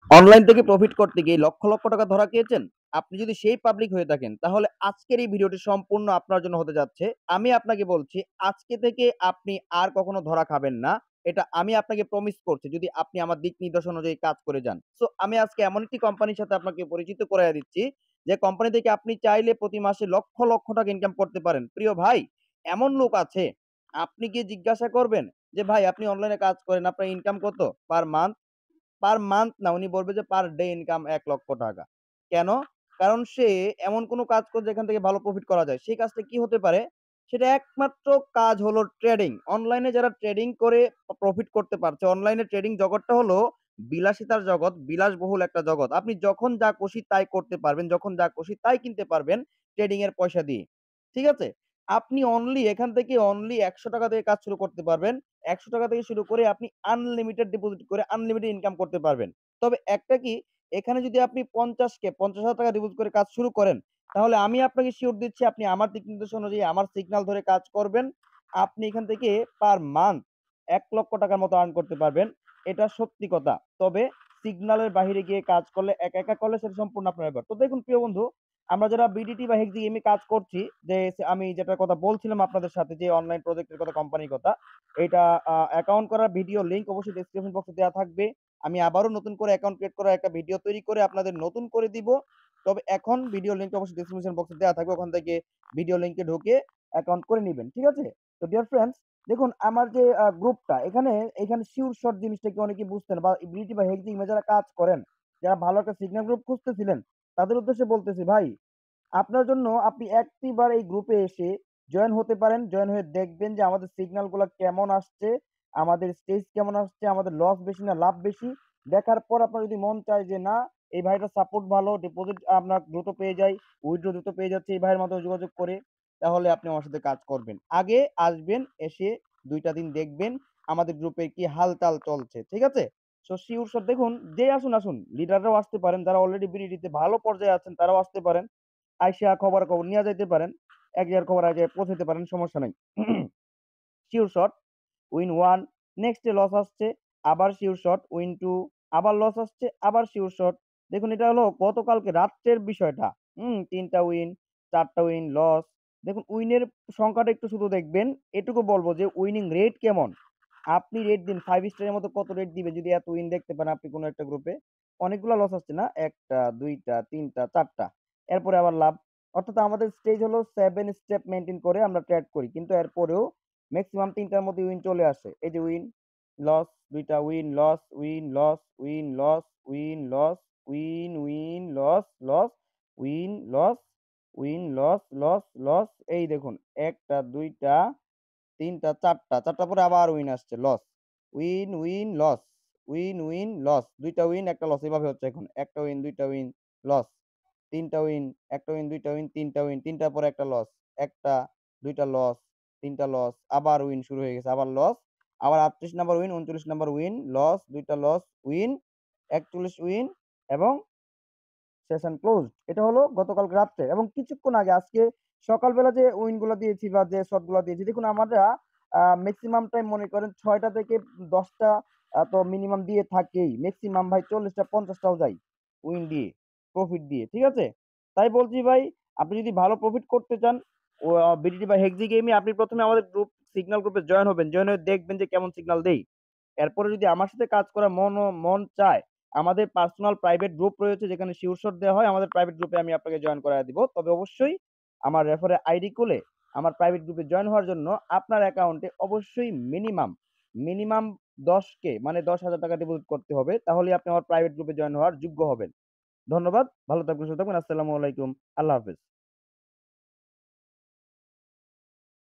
Online থেকে profit করতে গিয়ে লক্ষ, লক্ষ টাকা ধরা খেয়েছেন? আপনি যদি সেই পাবলিক হয়ে থাকেন, তাহলে আজকের এই ভিডিওটি সম্পূর্ণ আপনার জন্য হতে যাচ্ছে। আমি আপনাকে বলছি, আজকে থেকে আপনি আর কখনো ধরা খাবেন না। এটা আমি আপনাকে প্রমিস করছি, যদি আপনি আমার দিক নির্দেশ অনুযায়ী কাজ করে যান। সো আমি আজকে এমন একটি কোম্পানির সাথে আপনাকে পরিচিত করাইয়া দিচ্ছি, যে কোম্পানি থেকে আপনি চাইলে প্রতি মাসে লক্ষ, লক্ষ টাকা ইনকাম করতে পারেন। প্রিয় ভাই, এমন লোক আছে, আপনি গিয়ে জিজ্ঞাসা করবেন যে, "ভাই, আপনি অনলাইনে কাজ করেন, আপনার ইনকাম কত পার মান্থ?" পার মান্থ না, উনি বলবে যে পার ডে ইনকাম ৳১,০০,০০০। কেন? কারণ সে এমন কোন কাজ করে যেখান থেকে ভালো প্রফিট করা যায়। সেই কাজটা কি হতে পারে? সেটা একমাত্র কাজ হলো ট্রেডিং। অনলাইনে যারা ট্রেডিং করে প্রফিট করতে পারছে, অনলাইনে ট্রেডিং জগৎটা হলো বিলাসিতার জগৎ, বিলাসবহুল একটা জগৎ। আপনি যখন যা খুশি তাই করতে পারবেন, যখন যা খুশি তাই কিনতে পারবেন ট্রেডিং এর পয়সা দিয়ে। ঠিক আছে? আপনি এখান থেকে ৳১০০ থেকে কাজ শুরু করতে পারবেন। ৳১০০ থেকে শুরু করে আপনি আনলিমিটেড ডিপোজিট করে আনলিমিটেড ইনকাম করতে পারবেন। তবে একটা কি, এখানে যদি আপনি ৳৫০,০০০ ডিপোজিট করে কাজ শুরু করেন, তাহলে আমি আপনাকে সিওর দিচ্ছি, আপনি আমার দিক নির্দেশ অনুযায়ী আমার সিগনাল ধরে কাজ করবেন। আপনি এখান থেকে পার মান্থ ৳১,০০,০০০ র মতো আর্ন করতে পারবেন। এটা সত্যি কথা। তবে সিগনালের বাহিরে গিয়ে কাজ করলে, একা, একা করলে সেটা সম্পূর্ণ আপনার ব্যাপার। তো দেখুন প্রিয় বন্ধু, আমরা যারা বিডিটি বা হেক্সাগেমে কাজ করছি, যে আমি যেটার কথা বলছিলাম আপনাদের সাথে, যে অনলাইন প্রজেক্টের কথা, কোম্পানির কথা, এটা অ্যাকাউন্ট করার ভিডিও লিংক অবশ্যই ডেসক্রিপশন বক্সে দেওয়া থাকবে। আমি আবারও নতুন করে অ্যাকাউন্ট ক্রিয়েট করার একটা ভিডিও তৈরি করে আপনাদের নতুন করে দিব। তবে এখন ভিডিও লিংকটা অবশ্যই ডেসক্রিপশন বক্সে দেওয়া থাকবে। ওখান থেকে ভিডিও লিংকে ঢুকে অ্যাকাউন্ট করে নিবেন। ঠিক আছে? তো ডিয়ার ফ্রেন্ডস, দেখুন আমার যে গ্রুপটা, এখানে সিওর শট জিনিসটা কি অনেকেই বুঝতেন, বা বিডিটি বা হেক্সাগেমে যারা কাজ করেন, যারা ভালো একটা সিগন্যাল গ্রুপ খুঁজতেছিলেন, তাদের উদ্দেশ্যে বলতেছি, ভাই, আপনার জন্য আপনি একটিবার এই গ্রুপে এসে জয়েন হতে পারেন। জয়েন হয়ে দেখবেন যে আমাদের সিগন্যাল গুলা কেমন আসছে, আমাদের স্টেজ কেমন আসছে, আমাদের লস বেশি না লাভ বেশি। দেখার পর আপনার যদি মন চায় যে না, এই ভাইটার সাপোর্ট ভালো, ডিপোজিট আপনার দ্রুত পেয়ে যায়, উইথড্র দ্রুত পেয়ে যাচ্ছে এই ভাইয়ের মাধ্যমে যোগাযোগ করে, তাহলে আপনি আমার সাথে কাজ করবেন। আগে আসবেন, এসে ২ টা দিন দেখবেন আমাদের গ্রুপে কি হালচাল চলছে। ঠিক আছে? সো সিওর শট, দেখুন যে আসুন, লিডাররাও আসতে পারেন, যারা অলরেডি বিডিটিতে ভালো পর্যায়ে আছেন তারাও আসতে পারেন। আইসা খবরাখবর নিয়া যাইতে পারেন। এক জায়গার খবর এক জায়গায় পৌঁছাইতে পারেন, সমস্যা নাই। Sure shot, win 1, next day loss আসছে, আবার সিওর শট, উইন 2, আবার লস আসছে, আবার সিওর শট। দেখুন এটা হলো গতকালকে রাত্রের বিষয়টা। ৩ টা উইন, ৪ টা উইন, লস। দেখুন উইনের সংখ্যাটা একটু শুধু দেখবেন। এটুকু বলব যে উইনিং রেট কেমন? আপনি রেট দিন 5 স্টারের মতো, কত রেট দিবে যদি এত উইন দেখতে পান আপনি কোন একটা গ্রুপে? অনেকগুলা লস আসছে না? ১ টা, ২ টা, ৩ টা, ৪ টা। এরপরে আবার লাভ। অর্থাৎ আমাদের স্টেজ হলো 7 স্টেপ মেইনটেইন করে আমরা ট্রেড করি। কিন্তু এরপরেও মেক্সিমাম ৩ টার মধ্যে উইন চলে আসে। এই যে উইন, লস, ২ টা win, loss, win, loss, win, loss, win, loss, win, win, loss, loss, win, loss, win, loss, loss, loss. এই দেখুন ১ টা, ২ টা, ৩ টা, ৪ টা। ৪ টার পরে আবার উইন আসছে, loss. Win, win, loss, win, win, loss. ২ টা উইন, ১ টা লস। এভাবে হচ্ছে এখন। ১ টা উইন, ২ টা উইন, লস। ৩ টা উইন, ১ টা উইন, ২ টা উইন, ৩ টা উইন। ৩ টার পরে ১ টা লস। ১ টা, ২ টা লস, ৩ টা লস। আবার উইন শুরু হয়ে গেছে। আবার লস। আবার ৩৮ number win, ৩৯ number win, loss, ২ টা লস, উইন, ৪১ উইন, এবং সেশন ক্লোজড। এটা হলো গতকাল রাত্রে, এবং কিছুক্ষণ আগে আজকে সকালবেলা যে উইন গুলা দিয়েছি বা যে শট গুলা দিয়েছি, দেখুন আমরা মেক্সিমাম টাইম মনে করেন ৬টা থেকে ১০টা তো মিনিমাম দিয়ে থাকেই। মেক্সিমাম ভাই ৪০টা ৫০টাও যায় উইন দিয়ে, প্রফিট দিয়ে। ঠিক আছে? তাই বলছি ভাই, আপনি যদি ভালো প্রফিট করতে চান, বিডিটি বা হেক্সাগেমে আপনি ১ম এ আমাদের সিগন্যাল গ্রুপে জয়েন হবেন। জয়েন হয়ে দেখবেন যে কেমন সিগন্যাল দেই। এরপরে যদি আমার সাথে কাজ করার মন চায়, আমাদের পার্সোনাল প্রাইভেট গ্রুপ রয়েছে, যেখানে শিওর শট দেওয়া হয়। আমাদের প্রাইভেট গ্রুপে আমি আপনাকে জয়েন করায় দিব। তবে অবশ্যই আমার রেফারে আইডি খুলে আমার প্রাইভেট গ্রুপে জয়েন হওয়ার জন্য আপনার অ্যাকাউন্টে অবশ্যই মিনিমাম ১০K, মানে ৳১০,০০০ ডিপোজিট করতে হবে। তাহলেই আপনি আমার প্রাইভেট গ্রুপে জয়েন হওয়ার যোগ্য হবেন। ধন্যবাদ। ভালো থাকবেন, সুস্থ থাকবেন। আসসালামু আলাইকুম। আল্লাহ হাফেজ।